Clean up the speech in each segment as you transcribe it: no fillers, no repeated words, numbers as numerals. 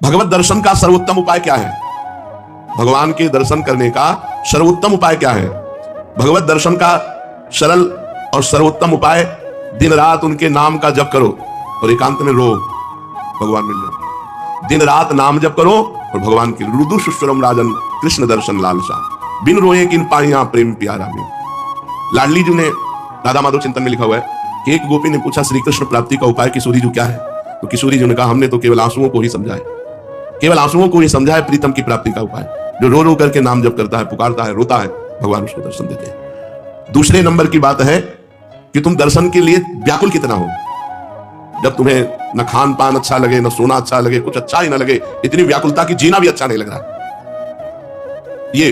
भगवत दर्शन का सर्वोत्तम उपाय क्या है? भगवान के दर्शन करने का सर्वोत्तम उपाय क्या है? भगवत दर्शन का सरल और सर्वोत्तम उपाय, दिन रात उनके नाम का जप करो और एकांत में रो, भगवान मिल जाओ। दिन रात नाम जप करो और भगवान की रुदु सुश्वरम राजन कृष्ण दर्शन लालसा, बिन रोए किन पाइया प्रेम प्यारा में। लाडली जी ने राधा माधव चिंतन में लिखा हुआ है कि एक गोपी ने पूछा श्री कृष्ण प्राप्ति का उपाय किशोरी जी क्या है? तो किशोरी जी ने कहा हमने तो केवल आंसुओं को ही समझा है, केवल आंसुओं को ही समझा है प्रीतम की प्राप्ति का उपाय। जो रो रो करके नाम जप करता है, पुकारता है, रोता है, भगवान उसको दर्शन देते हैं। दूसरे नंबर की बात है कि तुम दर्शन के लिए व्याकुल कितना हो। जब तुम्हें न खान पान अच्छा लगे, न सोना अच्छा लगे, कुछ अच्छा ही ना लगे, इतनी व्याकुलता की जीना भी अच्छा नहीं लग रहा। ये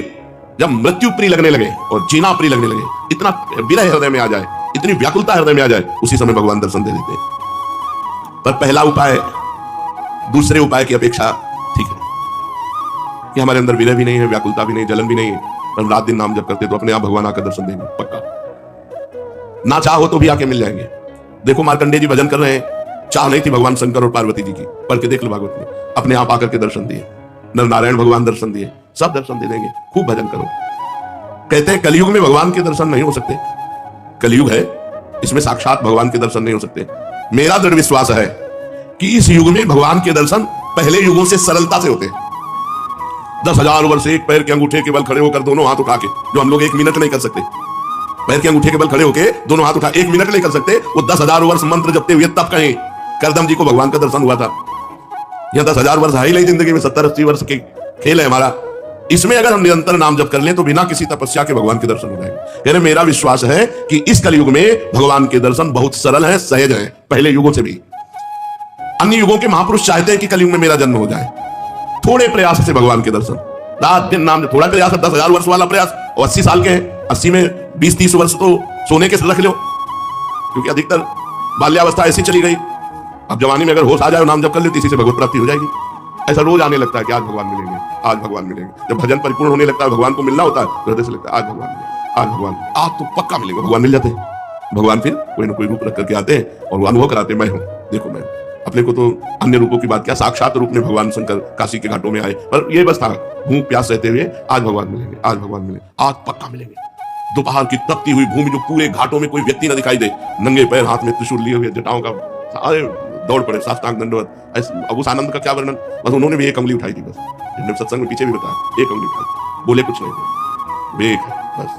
जब मृत्यु प्रिय लगने लगे और जीना प्रिय लगने लगे, इतना विरह हृदय में आ जाए, इतनी व्याकुलता हृदय में आ जाए, उसी समय भगवान दर्शन दे देते हैं। पर पहला उपाय दूसरे उपाय की अपेक्षा ठीक है कि हमारे अंदर विरह भी नहीं है, व्याकुलता भी नहीं, जलन भी नहीं है, पर रात दिन नाम जप करते तो अपने आप भगवान आकर दर्शन देंगे पक्का। ना चाहो तो भी आके मिल जाएंगे। देखो मार्कंडेय जी भजन कर रहे हैं, चाह नहीं थी भगवान शंकर और पार्वती जी की, पढ़ के देख लो भागवत में, अपने आप आकर के दर्शन दिए। नर नारायण भगवान दर्शन दिए, सब दर्शन दे देंगे। खूब भजन करो। कहते हैं कलयुग में भगवान के दर्शन नहीं हो सकते, कलयुग है, इसमें साक्षात भगवान के दर्शन नहीं हो सकते। मेरा दृढ़ विश्वास है कि इस युग में भगवान के दर्शन पहले युगों से सरलता से होते हैं। 10,000 वर्ष एक पैर के अंगूठे के बल खड़े होकर दोनों हाथ उठा के, जो हम लोग 1 मिनट नहीं कर सकते, पैर के अंगूठे के बल खड़े होके दोनों हाथ उठा 1 मिनट नहीं कर सकते, वो 10,000 वर्ष मंत्र जपते हुए तब कहीं करदम जी को भगवान का दर्शन हुआ था। यह 10,000 वर्ष है ही नहीं जिंदगी में, 70-80 वर्ष के खेल है हमारा। इसमें अगर हम निरंतर नाम जप कर लें तो बिना किसी तपस्या के भगवान के दर्शन हो जाएंगे। कह रहे मेरा विश्वास है कि इस कलयुग में भगवान के दर्शन बहुत सरल है, सहज है, पहले युगों से भी। अन्य युगों के महापुरुष चाहते हैं कि कलयुग में मेरा जन्म हो जाए, थोड़े प्रयास से भगवान के दर्शन, रात दिन नाम, थोड़ा प्रयास है, 10,000 वर्ष वाला प्रयास, और 80 साल के हैं, 80 में 20-30 वर्ष तो सोने के रख लो, क्योंकि अधिकतर बाल्यावस्था ऐसी चली गई। अब जवानी में अगर होश आ जाए, नाम जप कर ले, इसी से भगवत प्राप्ति हो जाएगी। ऐसा रोज आने लगता है कि आज भगवान मिलेंगे, आज भगवान मिलेंगे। जब भजन परिपूर्ण होने लगता है, भगवान को मिलना होता है, तो हृदय से लगता है आज भगवान मिलेंगे, आज भगवान, आज तो पक्का मिलेंगे। भगवान मिल जाते हैं। भगवान फिर कोई ना कोई रूप रख करके आते हैं और वो अनुभव कराते हैं, मैं हूं, देखो मैं। अपने को तो अन्य रूपों की बात क्या, साक्षात रूप में भगवान शंकर काशी के घाटों में आए, पर ये बस था भूख प्यास रहते हुए, आज भगवान मिलेंगे, आज भगवान मिलेंगे, आज पक्का मिलेंगे। दोपहर की तपती हुई भूमि, जो पूरे घाटों में कोई व्यक्ति न दिखाई दे, नंगे पैर, हाथ में त्रिशूल लिए हुए, जटाओं का, सारे दौड़ पड़े, साष्टांग दंडवत। अब उस आनंद का क्या वर्णन, बस उन्होंने भी एक अंगुली उठाई थी, बस जिन्होंने सत्संग में पीछे भी बताया, एक अंगुली उठाई, बोले कुछ नहीं थे, एक है बस,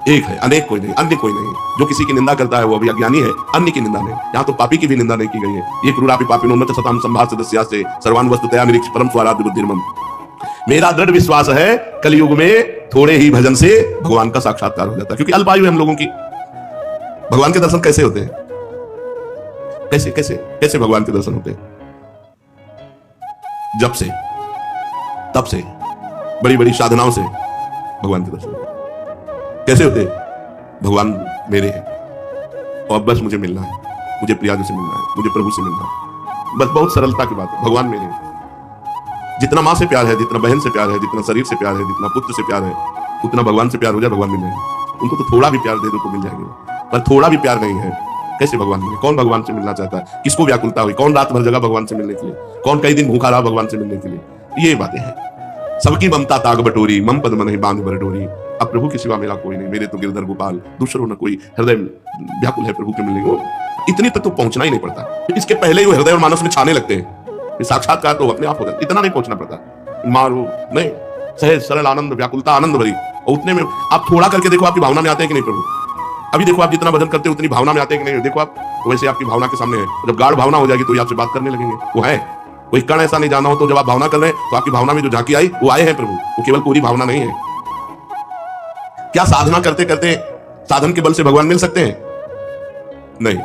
एक है, अनेक कोई नहीं, अन्य कोई नहीं। जो किसी की निंदा करता है वो अभी अज्ञानी है, अन्य की निंदा नहीं। यहाँ तो पापी की भी निंदा नहीं की गई है। ये क्रूरापि पापिनो मत सताम संभाष सदस्यास्ते सर्वान वस्तुतया निरीक्ष परम स्वाराध्य बुद्धिर्मम। मेरा दृढ़ विश्वास है कलयुग में थोड़े ही भजन से भगवान का साक्षात्कार हो जाता है, क्योंकि अल्पायु है हम लोगों की। भगवान के दर्शन कैसे होते हैं? कैसे कैसे कैसे भगवान के दर्शन होते हैं? जब से, तब से, बड़ी बड़ी साधनाओं से भगवान के दर्शन कैसे होते? भगवान मेरे हैं और बस मुझे मिलना है, मुझे प्रियाजू से मिलना है, मुझे प्रभु से मिलना है, बस। बहुत सरलता की बात है, भगवान मेरे हैं। जितना माँ से प्यार है, जितना बहन से प्यार है, जितना शरीर से प्यार है, जितना पुत्र से प्यार है, उतना भगवान से प्यार हो जाए, भगवान मिल जाएंगे। उनको तो थोड़ा भी प्यार दे दो तो मिल जाएंगे, पर थोड़ा भी प्यार नहीं है, कैसे भगवान मिले? कौन भगवान से मिलना चाहता है? किसको व्याकुलता हुई? कौन रात भर जगह भगवान से मिलने के लिए? कौन कई दिन भूखा रहा भगवान से मिलने के लिए? ये बातें हैं। सबकी ममता ताग बटोरी, मम पद मन बांध बरडोरी। अब प्रभु के सिवा मेरा कोई नहीं, मेरे तो गिरधर गोपाल, दूसरों न कोई, हृदय व्याकुल है प्रभु के मिलने को। इतनी तक तो पहुंचना ही नहीं पड़ता, इसके पहले ही वो हृदय और मानस में छाने लगते हैं। साक्षात्कार तो अपने आप हो जाता, इतना नहीं पहुंचना पड़ता। मारो नहीं, सहज सरल आनंद, व्याकुलता आनंद भरी, और उतने में आप थोड़ा करके देखो आपकी भावना में आते हैं कि नहीं प्रभु। अभी देखो आप जितना भजन करते हो उतनी भावना में आते हैं कि नहीं? देखो आप तो वैसे आपकी भावना के सामने है। जब गाढ़ भावना हो जाएगी तो ये आपसे बात करने लगेंगे। वो है, कोई कण ऐसा नहीं जाना हो तो जब आप भावना कर रहे हैं तो आपकी भावना में जो झांकी आई वो आए हैं प्रभु, वो केवल पूरी भावना नहीं है। क्या साधना करते करते साधन के बल से भगवान मिल सकते हैं? नहीं।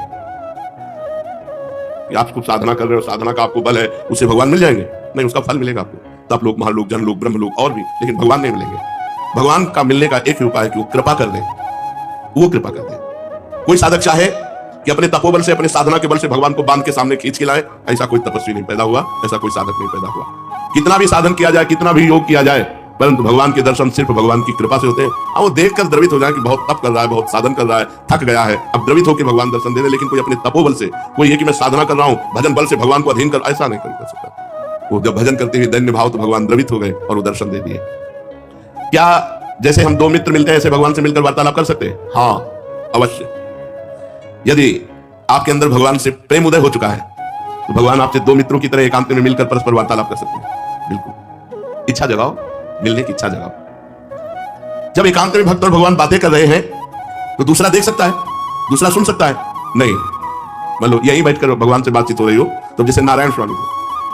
आप कुछ साधना कर रहे हो, साधना का आपको बल है, उससे भगवान मिल जाएंगे? नहीं, उसका फल मिलेगा आपको, तप लोग, महालोक, जन लोग, ब्रह्म लोग और भी, लेकिन भगवान नहीं मिलेंगे। भगवान का मिलने का एक ही उपाय है कि वो कृपा कर दे, वो कृपा कर दे। कोई साधक चाहे कि अपने तपोबल से, अपने साधना के बल से भगवान को बांध के सामने खींच के लाए, ऐसा कोई तपस्वी नहीं पैदा हुआ, ऐसा कोई साधक नहीं पैदा हुआ। कितना भी साधन किया जाए, कितना भी योग किया जाए, परंतु भगवान के दर्शन सिर्फ भगवान की कृपा से होते हैं। हाँ, वो देखकर द्रवित हो जाए कि बहुत तप कर रहा है, बहुत साधन कर रहा है, थक गया है, अब द्रवित होकर भगवान दर्शन दे दे, लेकिन कोई अपने तपोबल से, कोई ये कि मैं साधना कर रहा हूं, भजन बल से भगवान को अधीन कर, ऐसा नहीं कर सकता। वो जब भजन करते हुए दैन्य भाव तो भगवान द्रवित हो गए और वो दर्शन दे दिए। क्या जैसे हम दो मित्र मिलते हैं ऐसे भगवान से मिलकर वार्तालाप कर सकते हैं? हाँ, अवश्य। यदि आपके अंदर भगवान से प्रेम उदय हो चुका है तो भगवान आपसे दो मित्रों की तरह एकांत में मिलकर परस्पर वार्तालाप कर सकते हैं। बिल्कुल, इच्छा जगाओ, मिलने की इच्छा जगाओ। जब एकांत में भक्त और भगवान बातें कर रहे हैं तो दूसरा देख सकता है, दूसरा सुन सकता है? नहीं। मान लो यहीं बैठकर भगवान से बातचीत हो रही हो तो जैसे नारायण स्वामी थे,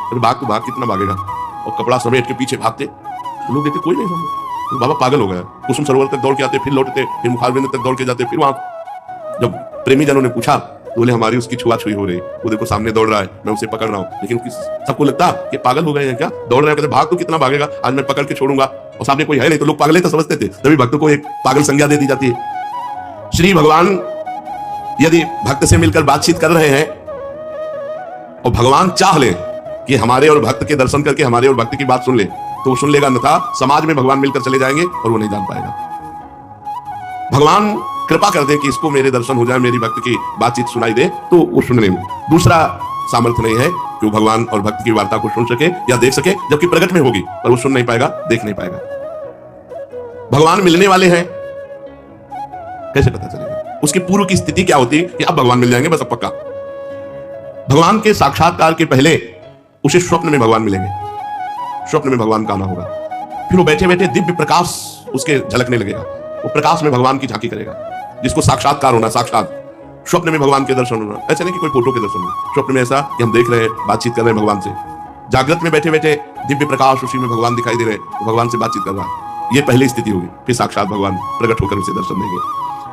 अरे भाग तो भाग, कितना भागेगा, और कपड़ा समेट के पीछे भागते, तो लोग कहते कोई नहीं समझे, तो बाबा पागल हो गया। कुसुम सरोवर तक दौड़ के आते, फिर लौटते, फिर मुखारबिंद तक दौड़ के जाते, फिर वहां। जब प्रेमी जनों ने पूछा तो बोले हमारी उसकी छुआ-छुई हो रही, वो देखो सामने दौड़ रहा है, मैं उसे पकड़ रहा हूं। लेकिन सबको लगता कि पागल हो गए हैं क्या, दौड़ रहे हैं, कहते भाग तो कितना भागेगा, आज मैं पकड़ के छोड़ूंगा, और सामने कोई है नहीं, तो लोग पागल ही तो समझते थे। तभी भक्त को एक पागल संज्ञा दे दी जाती है। श्री भगवान यदि भक्त से मिलकर बातचीत कर रहे हैं और भगवान चाह ले कि हमारे और भक्त के दर्शन करके हमारे और भक्त की बात सुन ले, तो वो सुन लेगा, अन्यथा समाज में भगवान मिलकर चले जाएंगे और वो नहीं जान पाएगा। भगवान कृपा कर दे कि इसको मेरे दर्शन हो जाए, मेरी भक्त की बातचीत सुनाई दे, तो वो सुनने में दूसरा सामर्थ्य नहीं है कि वो भगवान और भक्त की वार्ता को सुन सके या देख सके, जबकि प्रकट में होगी पर वो सुन नहीं पाएगा, देख नहीं पाएगा। भगवान मिलने वाले हैं, कैसे पता चलेगा? उसकी पूर्व की स्थिति क्या होती कि अब भगवान मिल जाएंगे, बस अब पक्का। भगवान के साक्षात्कार के पहले उसे स्वप्न में भगवान मिलेंगे, स्वप्न में भगवान का आना होगा, फिर वो बैठे बैठे दिव्य प्रकाश उसके झलकने लगेगा, वो प्रकाश में भगवान की झांकी करेगा, जिसको साक्षात्कार होना। साक्षात स्वप्न में भगवान के दर्शन होना, ऐसा नहीं कि कोई फोटो के दर्शन हो, स्वप्न में ऐसा कि हम देख रहे हैं, बातचीत कर रहे हैं भगवान से। जागृत में बैठे बैठे दिव्य प्रकाश, उसी में भगवान दिखाई दे रहे हैं, तो भगवान से बातचीत कर रहा है, ये पहली स्थिति होगी। फिर साक्षात भगवान प्रकट होकर उसे दर्शन देंगे।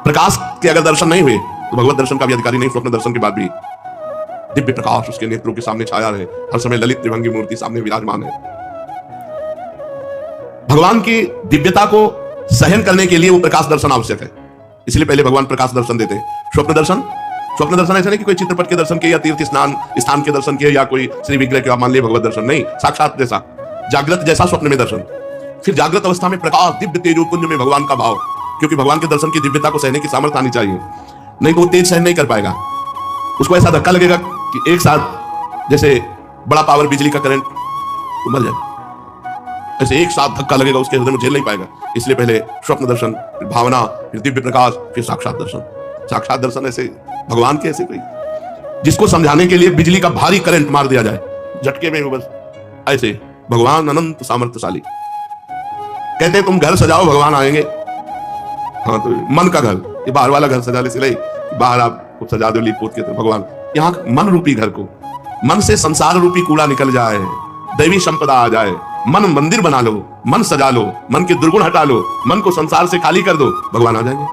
प्रकाश के अगर दर्शन नहीं हुए तो भगवत दर्शन का भी अधिकारी नहीं। स्वप्न दर्शन के बाद भी दिव्य प्रकाश उसके नेत्रों के सामने छाया रहे, हर समय ललित त्रिभंगी मूर्ति सामने विराजमान है। भगवान की दिव्यता को सहन करने के लिए वो प्रकाश दर्शन आवश्यक है, इसलिए पहले भगवान प्रकाश दर्शन देते हैं। स्वप्न दर्शन ऐसा नहीं कि कोई चित्रपट के दर्शन के या तीर्थ स्थान के दर्शन के या कोई श्री विग्रह के आप मान लिए भगवत दर्शन, नहीं, साक्षात जैसा, जागृत जैसा स्वप्न में दर्शन। फिर जागृत अवस्था में प्रकाश, दिव्य तेजोपुंज में भगवान का भाव, क्योंकि भगवान के दर्शन की दिव्यता को सहने की सामर्थ्य आनी चाहिए, नहीं तो वो तेज सहन नहीं कर पाएगा। उसको ऐसा धक्का लगेगा कि एक साथ जैसे बड़ा पावर बिजली का करंट, तो मर जाए, ऐसे एक साथ धक्का लगेगा, उसके हृदय में झेल नहीं पाएगा। इसलिए पहले स्वप्न दर्शन, फिर भावना, फिर दिव्य प्रकाश, फिर साक्षात दर्शन। साक्षात दर्शन ऐसे भगवान के ऐसे कोई जिसको समझाने के लिए बिजली का भारी करंट मार दिया जाए, झटके में वो बस ऐसे। भगवान अनंत सामर्थ्यशाली, कहते हैं तुम घर सजाओ भगवान आएंगे। हाँ, तो मन का घर, ये बाहर वाला घर सजा ले, सिलाई बाहर आप सजा दो लीप पोत के, तो भगवान यहाँ मन रूपी घर को, मन से संसार रूपी कूड़ा निकल जाए, दैवी संपदा आ जाए, मन मंदिर बना लो, मन सजा लो, मन के दुर्गुण हटा लो, मन को संसार से खाली कर दो, भगवान आ जाएंगे।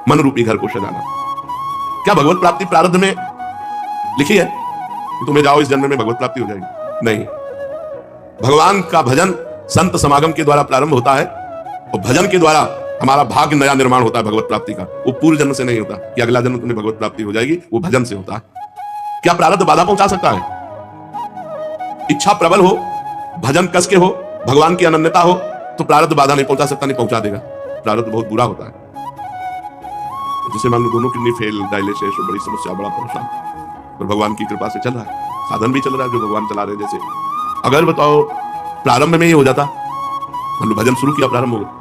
मन रूपी घर को सजाना। क्या भगवत प्राप्ति प्रारब्ध में लिखी है कि तुम्हें जाओ इस जन्म में भगवत प्राप्ति हो जाएगी? नहीं। भगवान का भजन संत समागम के द्वारा प्रारंभ होता है, और भजन के द्वारा हमारा भाग्य नया निर्माण होता है भगवत प्राप्ति का। वो पूर्व जन्म से नहीं होता कि अगला जन्म तुम्हें भगवत प्राप्ति हो जाएगी, वो भजन से होता है। क्या प्रारब्ध बाधा पहुंचा सकता है? इच्छा प्रबल हो, भजन कस के हो, भगवान की अनन्यता हो, तो प्रारब्ध बाधा नहीं पहुंचा सकता, नहीं पहुंचा देगा। प्रारब्ध बहुत बुरा होता है, जिसे मान लो दोनों किडनी फेल, डायलिसिस, बड़ी समस्या, बड़ा परेशान, और भगवान की कृपा से चल रहा है, साधन भी चल रहा है जो भगवान चला रहे। जैसे अगर बताओ प्रारंभ में ही हो जाता, मान लो भजन शुरू किया, प्रारंभ हो गया,